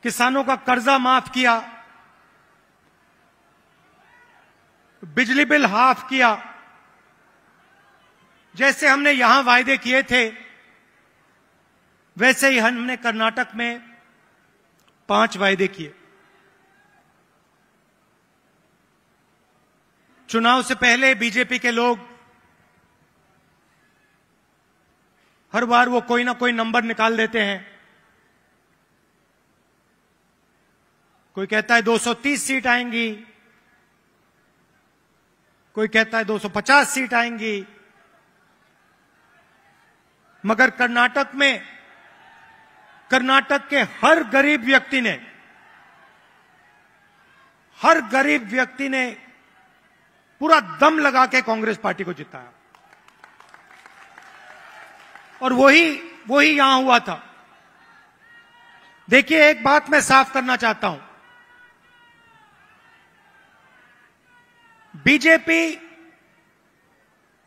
किसानों का कर्जा माफ किया, बिजली बिल हाफ किया, जैसे हमने यहां वायदे किए थे वैसे ही हमने कर्नाटक में 5 वायदे किए। चुनाव से पहले बीजेपी के लोग हर बार वो कोई ना कोई नंबर निकाल देते हैं। कोई कहता है 230 सीट आएंगी, कोई कहता है 250 सीट आएंगी, मगर कर्नाटक के हर गरीब व्यक्ति ने पूरा दम लगा के कांग्रेस पार्टी को जिताया। और वही यहां हुआ था। देखिए, एक बात मैं साफ करना चाहता हूं, बीजेपी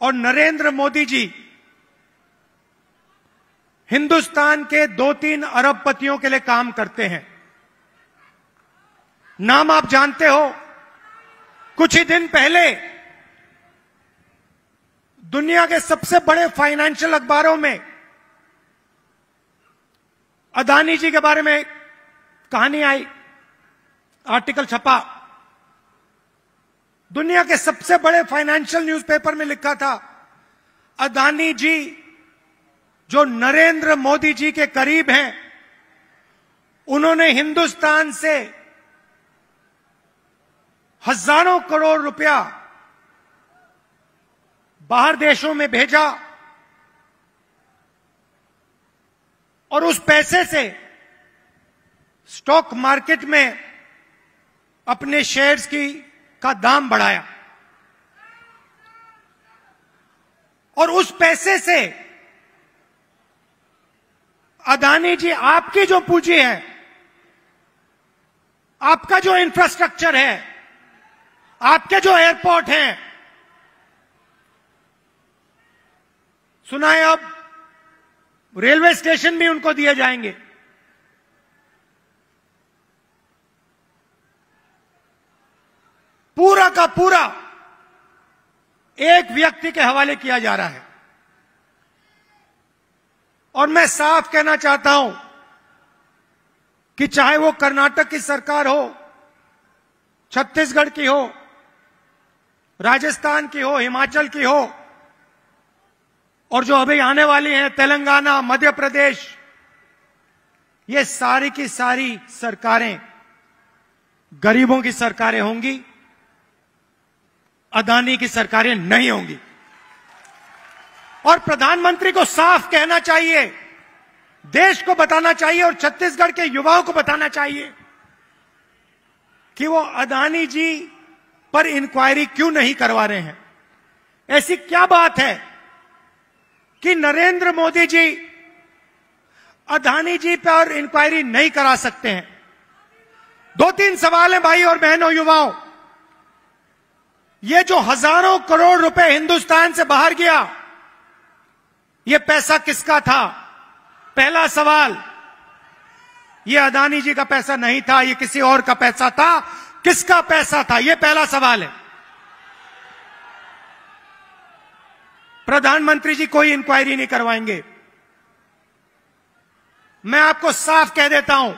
और नरेंद्र मोदी जी हिंदुस्तान के 2-3 अरबपतियों के लिए काम करते हैं। नाम आप जानते हो, कुछ ही दिन पहले दुनिया के सबसे बड़े फाइनेंशियल अखबारों में अदानी जी के बारे में कहानी आई, आर्टिकल छपा। दुनिया के सबसे बड़े फाइनेंशियल न्यूज़पेपर में लिखा था, अदानी जी जो नरेंद्र मोदी जी के करीब हैं, उन्होंने हिंदुस्तान से हजारों करोड़ रुपया बाहर देशों में भेजा और उस पैसे से स्टॉक मार्केट में अपने शेयर्स का दाम बढ़ाया। और उस पैसे से अदानी जी, आपकी जो पूंजी है, आपका जो इंफ्रास्ट्रक्चर है, आपके जो एयरपोर्ट हैं, सुना है अब रेलवे स्टेशन भी उनको दिए जाएंगे। पूरा का पूरा एक व्यक्ति के हवाले किया जा रहा है। और मैं साफ कहना चाहता हूं कि चाहे वो कर्नाटक की सरकार हो, छत्तीसगढ़ की हो, राजस्थान की हो, हिमाचल की हो, और जो अभी आने वाली हैं तेलंगाना, मध्य प्रदेश, ये सारी की सारी सरकारें गरीबों की सरकारें होंगी, अदानी की सरकारें नहीं होंगी। और प्रधानमंत्री को साफ कहना चाहिए, देश को बताना चाहिए और छत्तीसगढ़ के युवाओं को बताना चाहिए कि वो अदानी जी पर इंक्वायरी क्यों नहीं करवा रहे हैं। ऐसी क्या बात है कि नरेंद्र मोदी जी अदानी जी पर इंक्वायरी नहीं करा सकते हैं? 2-3 सवाल हैं भाई और बहनों, युवाओं। ये जो हजारों करोड़ रुपए हिंदुस्तान से बाहर गया, ये पैसा किसका था? पहला सवाल, ये अदानी जी का पैसा नहीं था, ये किसी और का पैसा था। किसका पैसा था? ये पहला सवाल है। प्रधानमंत्री जी कोई इंक्वायरी नहीं करवाएंगे। मैं आपको साफ कह देता हूं,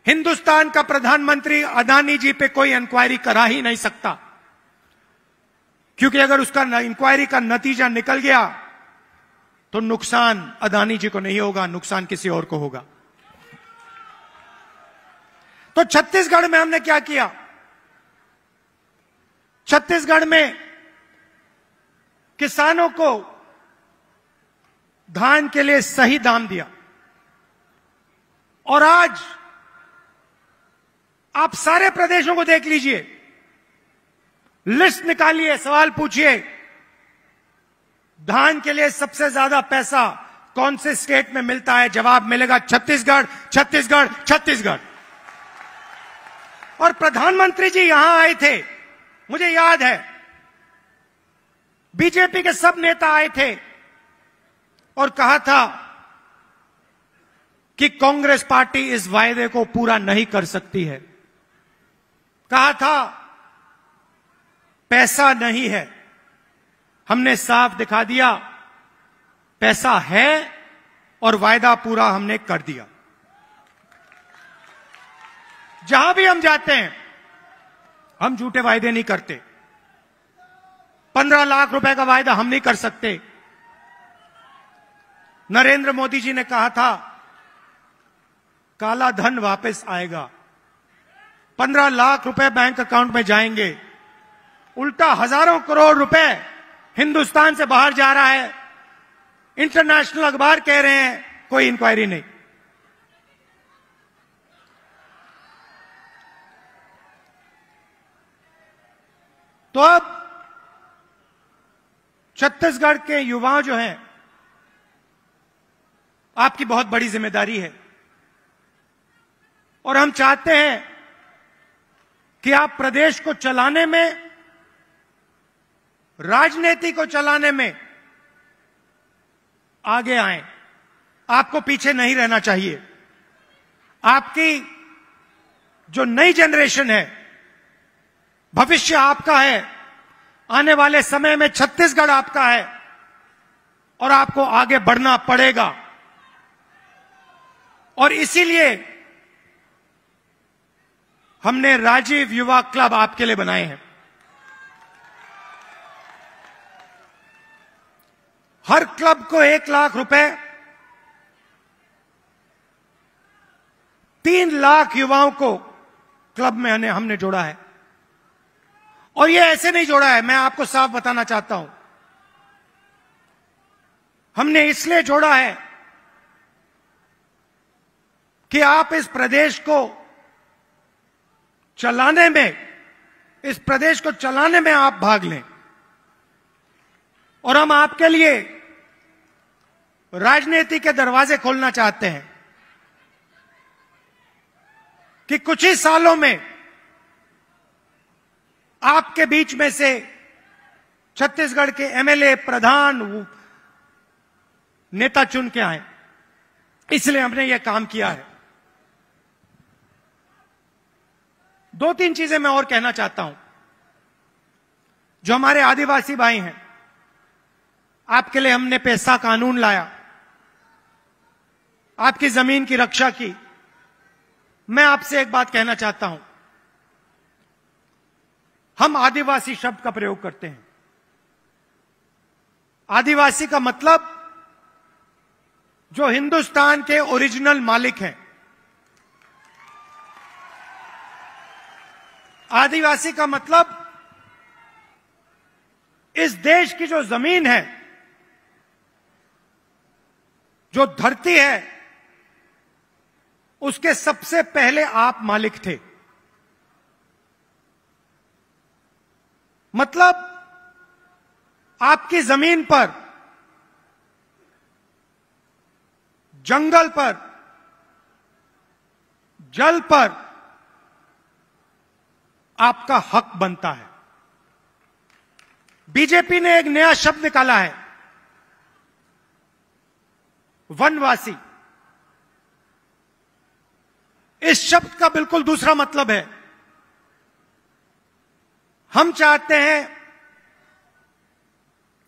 हिंदुस्तान का प्रधानमंत्री अदानी जी पे कोई इंक्वायरी करा ही नहीं सकता, क्योंकि अगर उसका इंक्वायरी का नतीजा निकल गया तो नुकसान अदानी जी को नहीं होगा, नुकसान किसी और को होगा। तो छत्तीसगढ़ में हमने क्या किया? छत्तीसगढ़ में किसानों को धान के लिए सही दाम दिया। और आज आप सारे प्रदेशों को देख लीजिए, लिस्ट निकालिए, सवाल पूछिए, धान के लिए सबसे ज्यादा पैसा कौन से स्टेट में मिलता है? जवाब मिलेगा छत्तीसगढ़, छत्तीसगढ़, छत्तीसगढ़। और प्रधानमंत्री जी यहां आए थे, मुझे याद है, बीजेपी के सब नेता आए थे और कहा था कि कांग्रेस पार्टी इस वायदे को पूरा नहीं कर सकती है। कहा था पैसा नहीं है, हमने साफ दिखा दिया पैसा है और वायदा पूरा हमने कर दिया। जहां भी हम जाते हैं हम झूठे वायदे नहीं करते। 15 लाख रुपए का वायदा हम नहीं कर सकते। नरेंद्र मोदी जी ने कहा था काला धन वापस आएगा, 15 लाख रुपए बैंक अकाउंट में जाएंगे, उल्टा हजारों करोड़ रुपए हिंदुस्तान से बाहर जा रहा है। इंटरनेशनल अखबार कह रहे हैं कोई इंक्वायरी नहीं। तो अब छत्तीसगढ़ के युवा जो हैं, आपकी बहुत बड़ी जिम्मेदारी है और हम चाहते हैं कि आप प्रदेश को चलाने में, राजनीति को चलाने में आगे आएं। आपको पीछे नहीं रहना चाहिए। आपकी जो नई जनरेशन है, भविष्य आपका है, आने वाले समय में छत्तीसगढ़ आपका है और आपको आगे बढ़ना पड़ेगा। और इसीलिए हमने राजीव युवा क्लब आपके लिए बनाए हैं। हर क्लब को 1 लाख रुपए, 3 लाख युवाओं को क्लब में हमने जोड़ा है। और ये ऐसे नहीं जोड़ा है, मैं आपको साफ बताना चाहता हूं। हमने इसलिए जोड़ा है कि आप इस प्रदेश को चलाने में आप भाग लें। और हम आपके लिए राजनीति के दरवाजे खोलना चाहते हैं कि कुछ ही सालों में आपके बीच में से छत्तीसगढ़ के एमएलए, प्रधान, नेता चुन के आए। इसलिए हमने यह काम किया है। 2-3 चीजें मैं और कहना चाहता हूं। जो हमारे आदिवासी भाई हैं, आपके लिए हमने पैसा कानून लाया, आपकी जमीन की रक्षा की। मैं आपसे एक बात कहना चाहता हूं। हम आदिवासी शब्द का प्रयोग करते हैं। आदिवासी का मतलब जो हिंदुस्तान के ओरिजिनल मालिक हैं। आदिवासी का मतलब इस देश की जो जमीन है, जो धरती है, उसके सबसे पहले आप मालिक थे। मतलब आपकी जमीन पर, जंगल पर, जल पर आपका हक बनता है। बीजेपी ने एक नया शब्द निकाला है, वनवासी। इस शब्द का बिल्कुल दूसरा मतलब है। हम चाहते हैं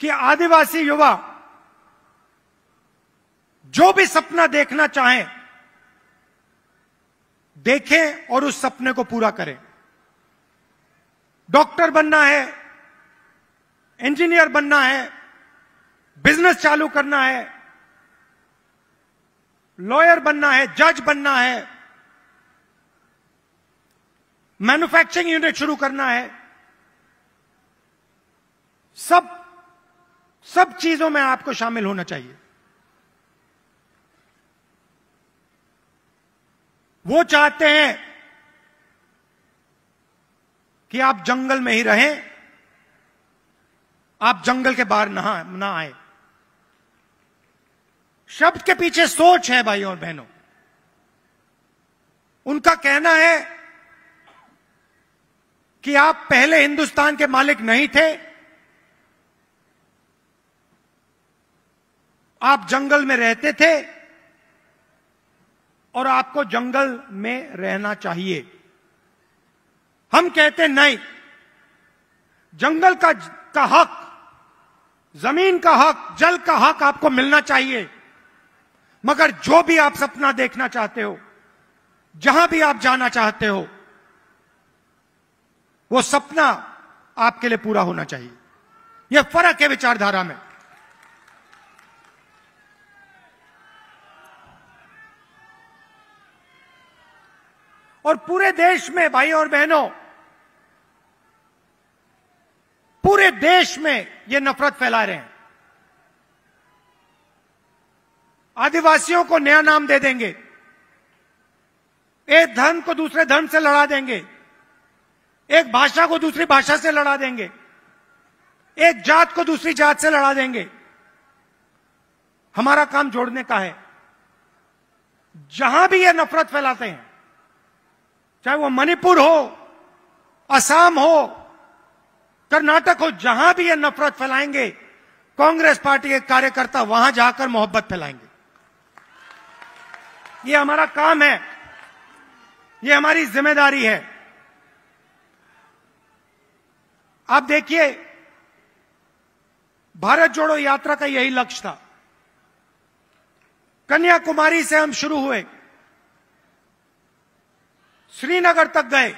कि आदिवासी युवा जो भी सपना देखना चाहें, देखें और उस सपने को पूरा करें। डॉक्टर बनना है, इंजीनियर बनना है, बिजनेस चालू करना है, लॉयर बनना है, जज बनना है, मैन्युफैक्चरिंग यूनिट शुरू करना है, सब चीजों में आपको शामिल होना चाहिए। वो चाहते हैं कि आप जंगल में ही रहें, आप जंगल के बाहर ना आए। शब्द के पीछे सोच है भाइयों और बहनों। उनका कहना है कि आप पहले हिंदुस्तान के मालिक नहीं थे, आप जंगल में रहते थे, और आपको जंगल में रहना चाहिए। हम कहते नहीं, जंगल का हक, जमीन का हक, जल का हक आपको मिलना चाहिए। मगर जो भी आप सपना देखना चाहते हो, जहां भी आप जाना चाहते हो, वो सपना आपके लिए पूरा होना चाहिए। यह फर्क है विचारधारा में। और पूरे देश में भाई और बहनों, पूरे देश में ये नफरत फैला रहे हैं। आदिवासियों को नया नाम दे देंगे, एक धर्म को दूसरे धर्म से लड़ा देंगे, एक भाषा को दूसरी भाषा से लड़ा देंगे, एक जात को दूसरी जात से लड़ा देंगे। हमारा काम जोड़ने का है। जहां भी ये नफरत फैलाते हैं, चाहे वो मणिपुर हो, असम हो, कर्नाटक हो, जहां भी ये नफरत फैलाएंगे, कांग्रेस पार्टी के कार्यकर्ता वहां जाकर मोहब्बत फैलाएंगे। ये हमारा काम है, ये हमारी जिम्मेदारी है। आप देखिए, भारत जोड़ो यात्रा का यही लक्ष्य था। कन्याकुमारी से हम शुरू हुए, श्रीनगर तक गए,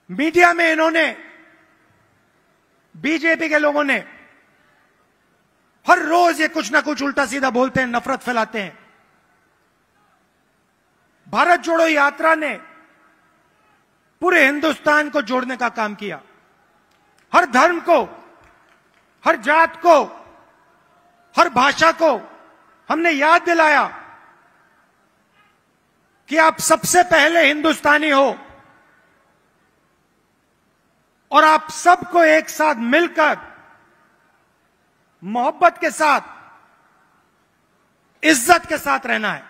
मीडिया में इन्होंने, बीजेपी के लोगों ने हर रोज ये कुछ ना कुछ उल्टा सीधा बोलते हैं, नफरत फैलाते हैं। भारत जोड़ो यात्रा ने पूरे हिंदुस्तान को जोड़ने का काम किया। हर धर्म को, हर जात को, हर भाषा को हमने याद दिलाया कि आप सबसे पहले हिंदुस्तानी हो और आप सबको एक साथ मिलकर मोहब्बत के साथ, इज्जत के साथ रहना है।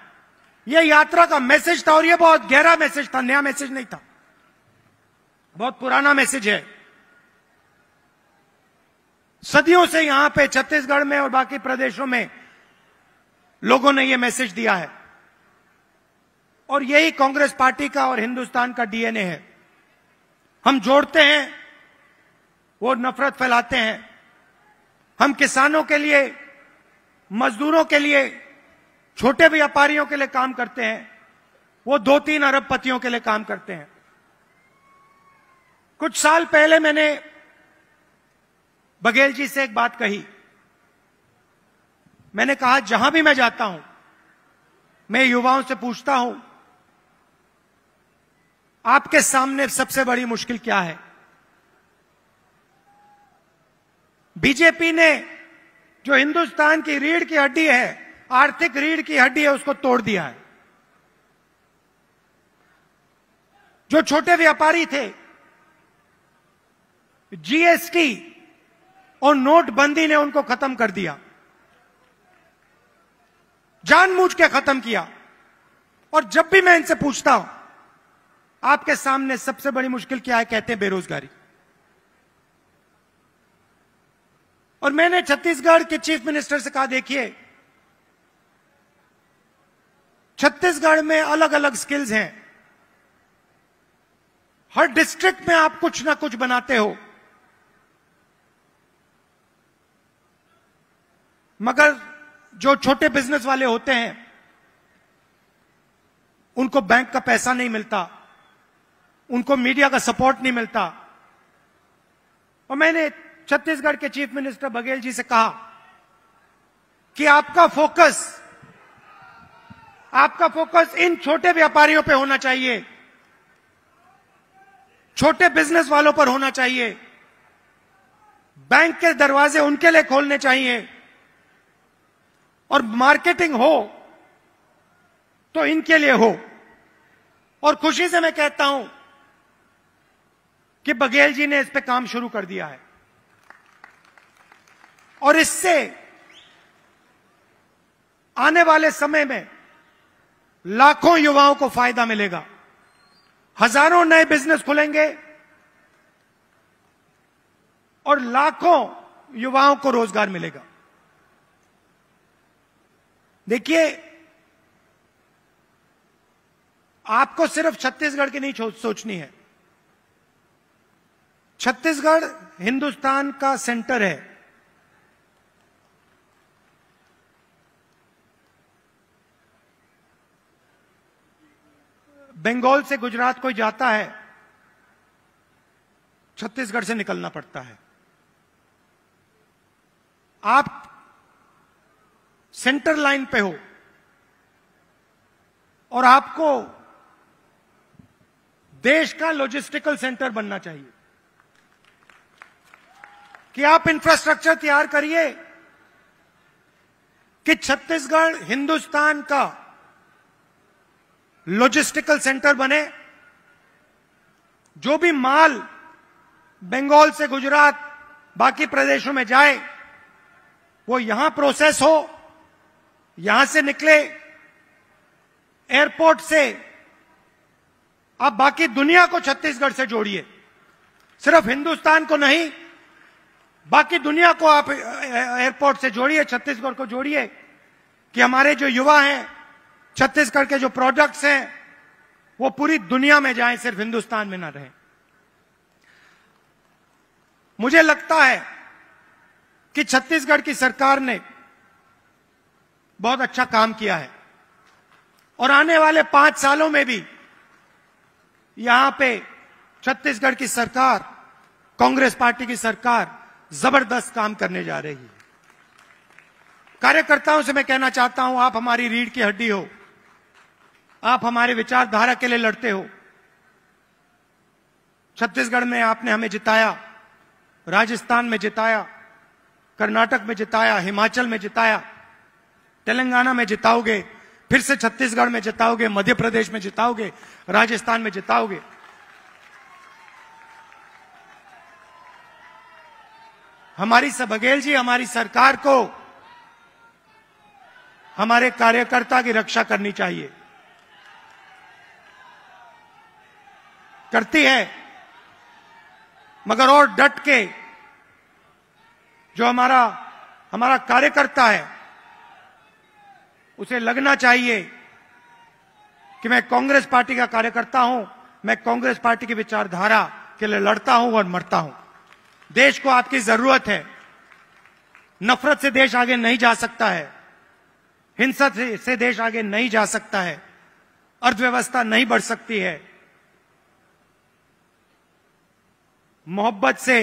यह यात्रा का मैसेज था और यह बहुत गहरा मैसेज था, नया मैसेज नहीं था, बहुत पुराना मैसेज है। सदियों से यहां पे छत्तीसगढ़ में और बाकी प्रदेशों में लोगों ने यह मैसेज दिया है और यही कांग्रेस पार्टी का और हिंदुस्तान का डीएनए है। हम जोड़ते हैं, वो नफरत फैलाते हैं। हम किसानों के लिए, मजदूरों के लिए, छोटे व्यापारियों के लिए काम करते हैं, वो 2-3 अरबपतियों के लिए काम करते हैं। कुछ साल पहले मैंने बघेल जी से एक बात कही। मैंने कहा, जहां भी मैं जाता हूं, मैं युवाओं से पूछता हूं, आपके सामने सबसे बड़ी मुश्किल क्या है? बीजेपी ने जो हिंदुस्तान की रीढ़ की हड्डी है, आर्थिक रीढ़ की हड्डी है, उसको तोड़ दिया है। जो छोटे व्यापारी थे, जीएसटी और नोटबंदी ने उनको खत्म कर दिया, जानबूझ के खत्म किया। और जब भी मैं इनसे पूछता हूं, आपके सामने सबसे बड़ी मुश्किल क्या है, कहते हैं बेरोजगारी। और मैंने छत्तीसगढ़ के चीफ मिनिस्टर से कहा, देखिए, छत्तीसगढ़ में अलग अलग स्किल्स हैं, हर डिस्ट्रिक्ट में आप कुछ ना कुछ बनाते हो, मगर जो छोटे बिजनेस वाले होते हैं उनको बैंक का पैसा नहीं मिलता, उनको मीडिया का सपोर्ट नहीं मिलता। और मैंने छत्तीसगढ़ के चीफ मिनिस्टर बघेल जी से कहा कि आपका फोकस इन छोटे व्यापारियों पे होना चाहिए, छोटे बिजनेस वालों पर होना चाहिए, बैंक के दरवाजे उनके लिए खोलने चाहिए, और मार्केटिंग हो तो इनके लिए हो। और खुशी से मैं कहता हूं कि बघेल जी ने इस पे काम शुरू कर दिया है और इससे आने वाले समय में लाखों युवाओं को फायदा मिलेगा, हजारों नए बिजनेस खुलेंगे और लाखों युवाओं को रोजगार मिलेगा। देखिए, आपको सिर्फ छत्तीसगढ़ की नहीं सोचनी है। छत्तीसगढ़ हिंदुस्तान का सेंटर है। बंगाल से गुजरात कोई जाता है, छत्तीसगढ़ से निकलना पड़ता है। आप सेंटर लाइन पे हो और आपको देश का लॉजिस्टिकल सेंटर बनना चाहिए कि आप इंफ्रास्ट्रक्चर तैयार करिए कि छत्तीसगढ़ हिंदुस्तान का लॉजिस्टिकल सेंटर बने। जो भी माल बंगाल से गुजरात बाकी प्रदेशों में जाए वो यहां प्रोसेस हो, यहां से निकले, एयरपोर्ट से आप बाकी दुनिया को छत्तीसगढ़ से जोड़िए। सिर्फ हिंदुस्तान को नहीं, बाकी दुनिया को आप एयरपोर्ट से जोड़िए, छत्तीसगढ़ को जोड़िए कि हमारे जो युवा हैं, छत्तीसगढ़ के जो प्रोडक्ट्स हैं वो पूरी दुनिया में जाएं, सिर्फ हिंदुस्तान में ना रहें। मुझे लगता है कि छत्तीसगढ़ की सरकार ने बहुत अच्छा काम किया है और आने वाले 5 सालों में भी यहां पे छत्तीसगढ़ की सरकार, कांग्रेस पार्टी की सरकार जबरदस्त काम करने जा रही है। कार्यकर्ताओं से मैं कहना चाहता हूं, आप हमारी रीढ़ की हड्डी हो, आप हमारे विचारधारा के लिए लड़ते हो। छत्तीसगढ़ में आपने हमें जिताया, राजस्थान में जिताया, कर्नाटक में जिताया, हिमाचल में जिताया, तेलंगाना में जिताओगे, फिर से छत्तीसगढ़ में जिताओगे, मध्य प्रदेश में जिताओगे, राजस्थान में जिताओगे। हमारी बघेल जी, हमारी सरकार को हमारे कार्यकर्ता की रक्षा करनी चाहिए, करती है, मगर और डट के जो हमारा कार्यकर्ता है उसे लगना चाहिए कि मैं कांग्रेस पार्टी का कार्यकर्ता हूं, मैं कांग्रेस पार्टी की विचारधारा के लिए लड़ता हूं और मरता हूं। देश को आपकी जरूरत है। नफरत से देश आगे नहीं जा सकता है, हिंसा से देश आगे नहीं जा सकता है, अर्थव्यवस्था नहीं बढ़ सकती है। मोहब्बत से,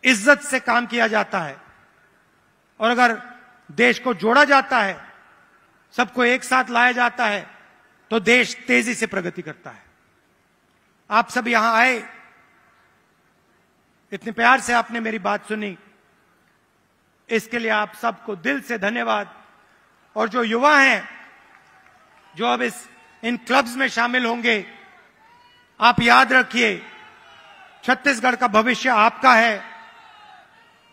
इज्जत से काम किया जाता है और अगर देश को जोड़ा जाता है, सबको एक साथ लाया जाता है तो देश तेजी से प्रगति करता है। आप सब यहां आए, इतने प्यार से आपने मेरी बात सुनी, इसके लिए आप सबको दिल से धन्यवाद। और जो युवा हैं जो अब इन क्लब्स में शामिल होंगे, आप याद रखिए छत्तीसगढ़ का भविष्य आपका है,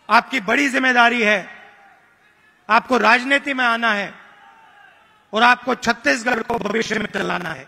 आपकी बड़ी जिम्मेदारी है। आपको राजनीति में आना है और आपको छत्तीसगढ़ को भविष्य में चलाना है।